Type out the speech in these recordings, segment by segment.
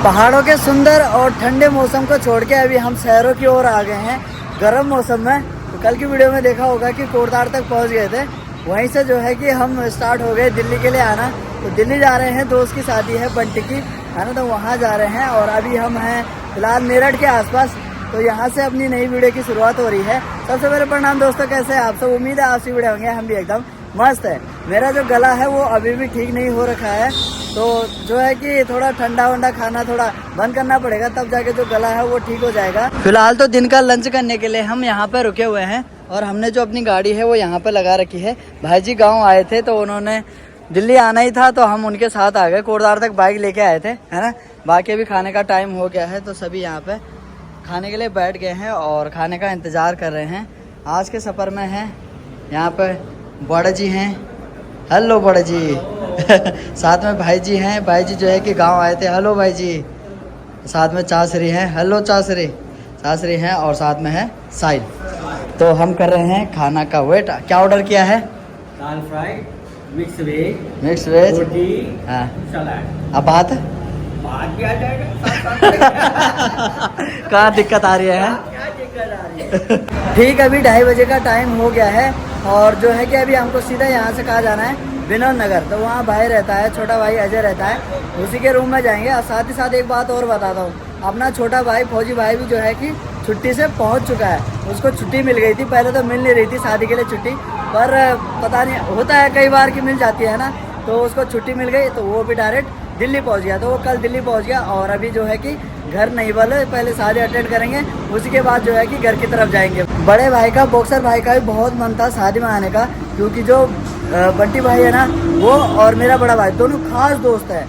पहाड़ों के सुंदर और ठंडे मौसम को छोड़ के अभी हम शहरों की ओर आ गए हैं गर्म मौसम में। तो कल की वीडियो में देखा होगा कि कोटद्वार तक पहुंच गए थे, वहीं से जो है कि हम स्टार्ट हो गए दिल्ली के लिए आना। तो दिल्ली जा रहे हैं, दोस्त की शादी है बंटी की, है ना, तो वहाँ जा रहे हैं। और अभी हम हैं फिलहाल मेरठ के आसपास, तो यहाँ से अपनी नई वीडियो की शुरुआत हो रही है। सबसे पहले प्रणाम दोस्तों, कैसे हैं आप सब? उम्मीद है आपसे वीडियो होंगे, हम भी एकदम मस्त है। मेरा जो गला है वो अभी भी ठीक नहीं हो रखा है, तो जो है कि थोड़ा ठंडा वंडा खाना थोड़ा बंद करना पड़ेगा, तब जाके जो गला है वो ठीक हो जाएगा। फिलहाल तो दिन का लंच करने के लिए हम यहाँ पे रुके हुए हैं और हमने जो अपनी गाड़ी है वो यहाँ पे लगा रखी है। भाई जी गाँव आए थे तो उन्होंने दिल्ली आना ही था तो हम उनके साथ आ गए, कोटद्वार तक बाइक लेके आए थे, है ना। बाकी अभी खाने का टाइम हो गया है तो सभी यहाँ पे खाने के लिए बैठ गए हैं और खाने का इंतज़ार कर रहे हैं। आज के सफ़र में हैं यहाँ पे बड़ा जी हैं, हेलो बड़ा जी साथ में भाई जी हैं, भाई जी जो है कि गांव आए थे, हेलो भाई जी। साथ में चासरी हैं, हेलो चासरी, चासरी हैं, और साथ में है साहिल। तो हम कर रहे हैं खाना का वेट। क्या ऑर्डर किया है? दाल fry, mix veg, mix veg, रोटी, हाँ। सलाद। अब बात भी आ जाएगा कहाँ दिक्कत आ रही है? क्या दिक्कत आ रही है? ठीक, अभी 2:30 बजे का टाइम हो गया है और जो है कि अभी हमको सीधा यहाँ से कहा जाना है विनोद नगर। तो वहाँ भाई रहता है, छोटा भाई अजय रहता है, उसी के रूम में जाएंगे। और साथ ही साथ एक बात और बताता हूँ, अपना छोटा भाई फौजी भाई भी जो है कि छुट्टी से पहुँच चुका है। उसको छुट्टी मिल गई थी, पहले तो मिल नहीं रही थी शादी के लिए छुट्टी, पर पता नहीं होता है कई बार कि मिल जाती है ना, तो उसको छुट्टी मिल गई तो वो भी डायरेक्ट दिल्ली पहुंच गया। तो वो कल दिल्ली पहुंच गया और अभी जो है कि घर नहीं वाले, पहले शादी अटेंड करेंगे, उसी के बाद जो है कि घर की तरफ जाएंगे। बड़े भाई का, बॉक्सर भाई का भी बहुत मन था शादी में आने का, क्योंकि जो बंटी भाई है ना वो और मेरा बड़ा भाई दोनों खास दोस्त है।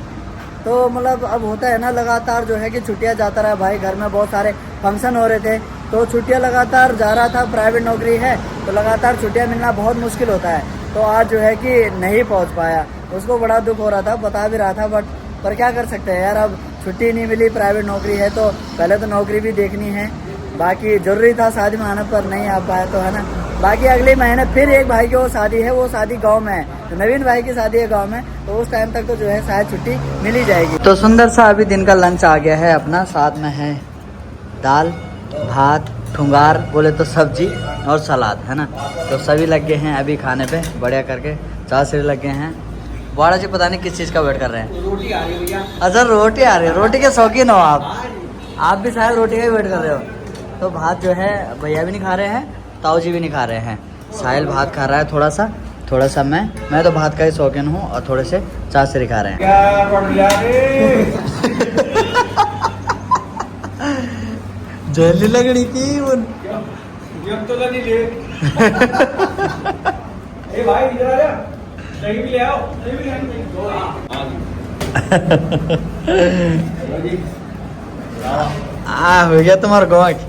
तो मतलब अब होता है ना, लगातार जो है कि छुट्टियाँ जाता रहा भाई, घर में बहुत सारे फंक्शन हो रहे थे तो छुट्टियाँ लगातार जा रहा था। प्राइवेट नौकरी है तो लगातार छुट्टियाँ मिलना बहुत मुश्किल होता है, तो आज जो है कि नहीं पहुँच पाया। उसको बड़ा दुख हो रहा था, बता भी रहा था, पर क्या कर सकते हैं यार, अब छुट्टी नहीं मिली, प्राइवेट नौकरी है तो पहले तो नौकरी भी देखनी है। बाकी जरूरी था शादी में आना, पर नहीं आ पाया, तो है ना। बाकी अगले महीने फिर एक भाई की वो शादी है, वो शादी गांव में है, तो नवीन भाई की शादी है गांव में, तो उस टाइम तक तो जो है शायद छुट्टी मिल ही जाएगी। तो सुंदर सा अभी दिन का लंच आ गया है अपना, साथ में है दाल भात, ठुंगार बोले तो सब्जी और सलाद, है ना। तो सभी लग गए हैं अभी खाने पे बढ़िया करके, 4 सिर लग गए हैं। बड़ा जी पता नहीं किस चीज़ का वेट कर रहे हैं। रोटी आ रही है भैया। अच्छा रोटी आ रही है, रोटी के शौकीन हो आप भी शायद रोटी का ही वेट कर रहे हो। तो भात जो है भैया भी नहीं खा रहे हैं, ताऊ जी भी नहीं खा रहे हैं। साहिल भात खा रहा है थोड़ा सा मैं तो भात का ही शौकीन हूँ, और थोड़े से 4 सिर खा रहे हैं। जल्दी लगड़ी की तो लगी ले। ए भाई इधर आ जा, दही भी ले आओ, दही भी ले आओ। हो गया तुम्हारा गाँव की।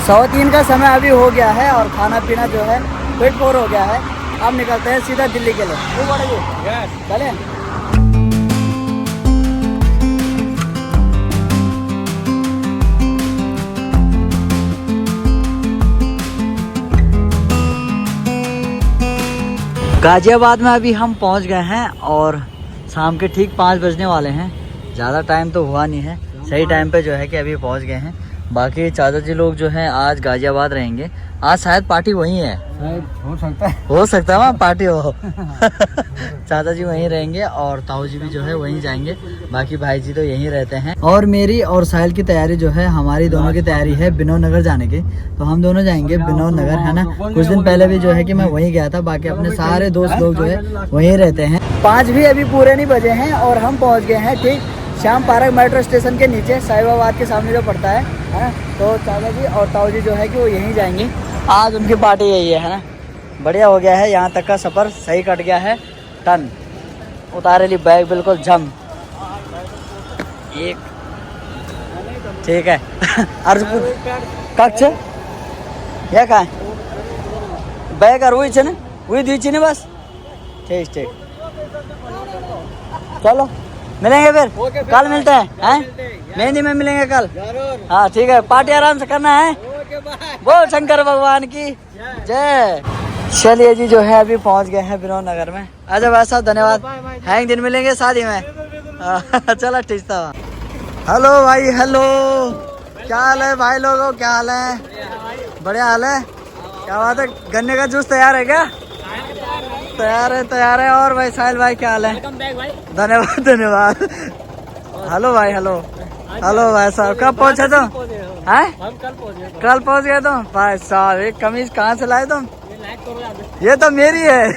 3:15 का समय अभी हो गया है और खाना पीना जो है पेट फोर हो गया है। अब निकलते हैं सीधा दिल्ली के लिए। वो बढ़ेगी चले। गाजियाबाद में अभी हम पहुंच गए हैं और शाम के ठीक 5 बजने वाले हैं। ज़्यादा टाइम तो हुआ नहीं है, सही टाइम पे जो है कि अभी पहुंच गए हैं। बाकी चाचा जी लोग जो हैं आज गाजियाबाद रहेंगे, आज शायद पार्टी वहीं है, हो सकता है वहाँ पार्टी हो चाचा जी वहीं रहेंगे और ताऊ जी भी जो है वहीं जाएंगे, बाकी भाई जी तो यहीं रहते हैं। और मेरी और साहिल की तैयारी जो है, हमारी दोनों की तैयारी है विनोद नगर जाने की, तो हम दोनों जाएंगे विनोद नगर, है ना। कुछ दिन पहले भी जो है कि मैं वहीं गया था, बाकी अपने सारे दोस्त लोग जो है वहीं रहते हैं। 5 भी अभी पूरे नहीं बजे हैं और हम पहुँच गए हैं ठीक श्याम पार्क मेट्रो स्टेशन के नीचे, साहिबाबाद के सामने जो पड़ता है ना। तो चाचा जी और ताऊ जी जो है कि वो यहीं जाएंगे, आज उनकी पार्टी यही है ना। बढ़िया हो गया है, यहाँ तक का सफ़र सही कट गया है। टन उतारे ली बैग बिल्कुल जम एक, ठीक है कक्ष या का बैग और वही ना, वही दी ने बस। ठीक चलो मिलेंगे फिर कल मिलते हैं, मेहंदी में मिलेंगे कल। हाँ ठीक है, पार्टी आराम से करना है। बोल शंकर भगवान की। जय। चलिए जी, जो है अभी पहुंच गए हैं विनोद नगर में। अच्छा भाई साहब, धन्यवाद। हैंग दिन मिलेंगे शादी में। चलो ठीक था। हेलो भाई, हेलो। क्या हाल है भाई लोगों, क्या हाल है? बढ़िया हाल है। क्या बात है, गन्ने का जूस तैयार है क्या? तैयार है, तैयार है। और भाई साहिल भाई, क्या हाल है? धन्यवाद, धन्यवाद। हेलो भाई, हेलो। हेलो भाई साहब, कब पहुंचे तुम? हैं? कल पहुंच गए तुम? भाई साहब, एक कमीज कहाँ से लाए तुम? ये तो मेरी है।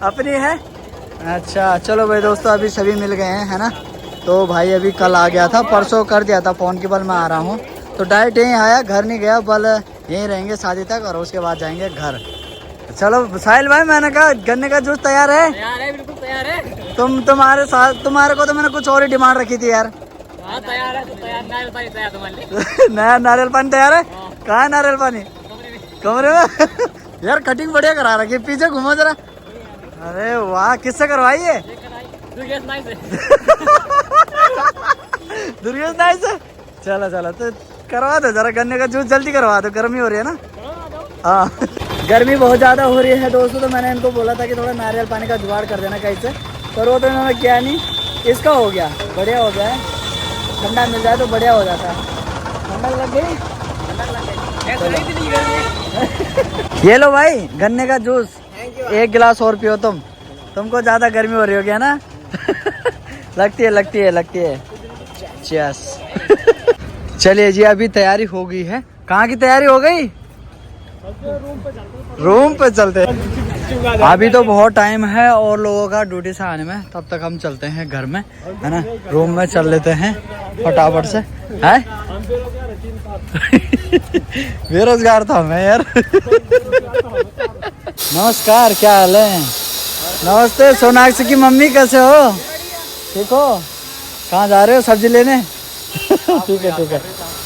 अपनी है। अच्छा चलो भाई दोस्तों, अभी सभी मिल गए हैं, है ना। तो भाई अभी कल आ गया था, परसों कर दिया था फोन की, बल मैं आ रहा हूँ। तो डायरेक्ट यहीं आया, घर नहीं गया, बल यहीं रहेंगे शादी तक और उसके बाद जाएंगे घर। चलो साहिल भाई, मैंने कहा गन्ने का जूस तैयार है? तैयार है, बिल्कुल तैयार है। तुम्हारे साथ, तुम्हारे को तो मैंने कुछ और ही डिमांड रखी थी यार। हाँ तैयार है, तो तैयार नारियल पानी तैयार तुम्हारे लिए। नया नारियल पानी तैयार है? कहाँ है नारियल पानी? कमरे में। यार कटिंग बढ़िया करा रखी, पीछे घूमो जरा। अरे वाह, किससे करवाई है? दुर्गेश नाई से। चलो चलो, तो करवा दो जरा गन्ने का जूस, जल्दी करवा दो, गर्मी हो रही है ना। हाँ, गर्मी बहुत ज़्यादा हो रही है दोस्तों। तो मैंने इनको बोला था कि थोड़ा नारियल पानी का जुगाड़ कर देना कहीं से, पर वो तो इन्होंने किया नहीं। इसका हो गया, बढ़िया हो गया है। ठंडा मिल जाए तो बढ़िया हो जाता है। ठंडक लग गई। ये लो भाई गन्ने का जूस, एक गिलास और पियो तुम। तुमको ज्यादा गर्मी हो रही होगी, है ना? लगती है, लगती है, लगती है। चस। चलिए जी, अभी तैयारी हो गई है। कहाँ की तैयारी हो गई? रूम पे चलते हैं। अभी तो बहुत टाइम है और लोगों का ड्यूटी से आने में, तब तक हम चलते हैं घर में, है ना। रूम में चल लेते हैं फटाफट से, है। बेरोजगार था मैं यार। नमस्कार, क्या हाल है? नमस्ते सोनाक्षी की मम्मी, कैसे हो? ठीक हो? कहाँ जा रहे हो, सब्जी लेने? ठीक है, ठीक है,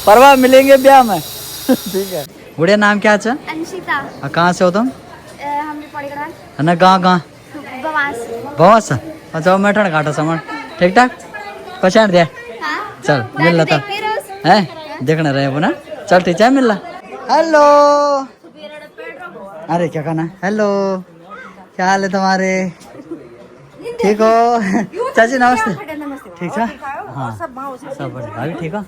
परवा मिलेंगे ब्याह में। ठीक है। बुढ़िया नाम क्या है? अंशिता। कहाँ से हो तुम? हम पड़गड़ा ना कहाँ कहाँ? बवास। बवास। अच्छा, मैं घाटा समझ। ठीक ठाक पहचान दिया। हाँ? चल मिल लेता है, देखना रहे वो ना। चल ठीक है, मिल ला। हेलो। अरे क्या कहना? हेलो, क्या हाल है तुम्हारे? ठीक हो? चाची नमस्ते। ठीक है, हाँ सब बढ़िया। भाभी ठीक हो?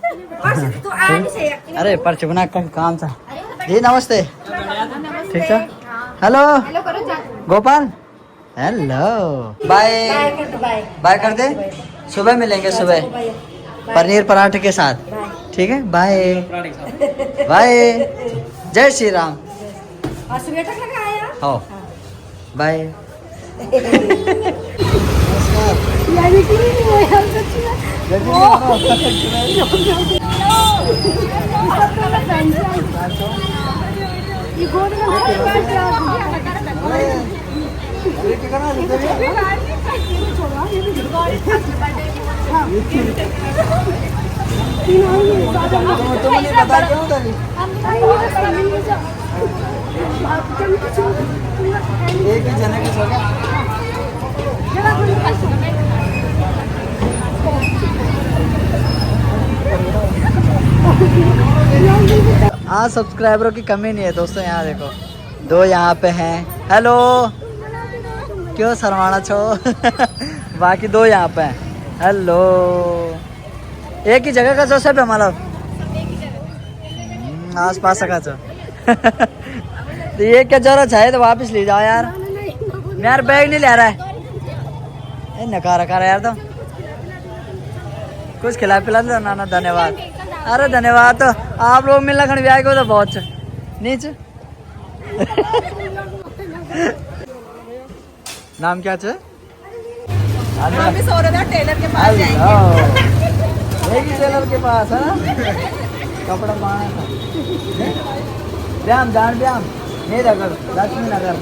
अरे पर्ची बना का काम था जी। नमस्ते। ठीक है। Hello Gopal, hello. Bye bye कर दे। सुबह मिलेंगे, सुबह पनीर पराठे के साथ। ठीक है, बाय बाय। जय श्री राम। हो बाय। एक ही जने के हाँ, सब्सक्राइबरों की कमी नहीं है दोस्तों। यहाँ देखो, 2 यहाँ पे हैं। हेलो, क्यों शर्माना छो? बाकी 2 यहाँ पे हैं। हेलो, एक ही जगह का जो सब है, मतलब आस पास का जो। तो ये क्या जरूरत है, तो वापस ले जाओ यार। यार बैग नहीं ले रहा है, नकारा रखा यार। तुम कुछ खिला पिला दो ना। धन्यवाद। अरे धन्यवाद। तो आप लोग मिलना खंड ब्याह को तो बहुत नीचे। नाम क्या है? टेलर के पास जाएंगे। टेलर के पास है ना, कपड़ा मांगा था। ब्याम जान, ब्याम नहीं नगर, लक्ष्मी नगर।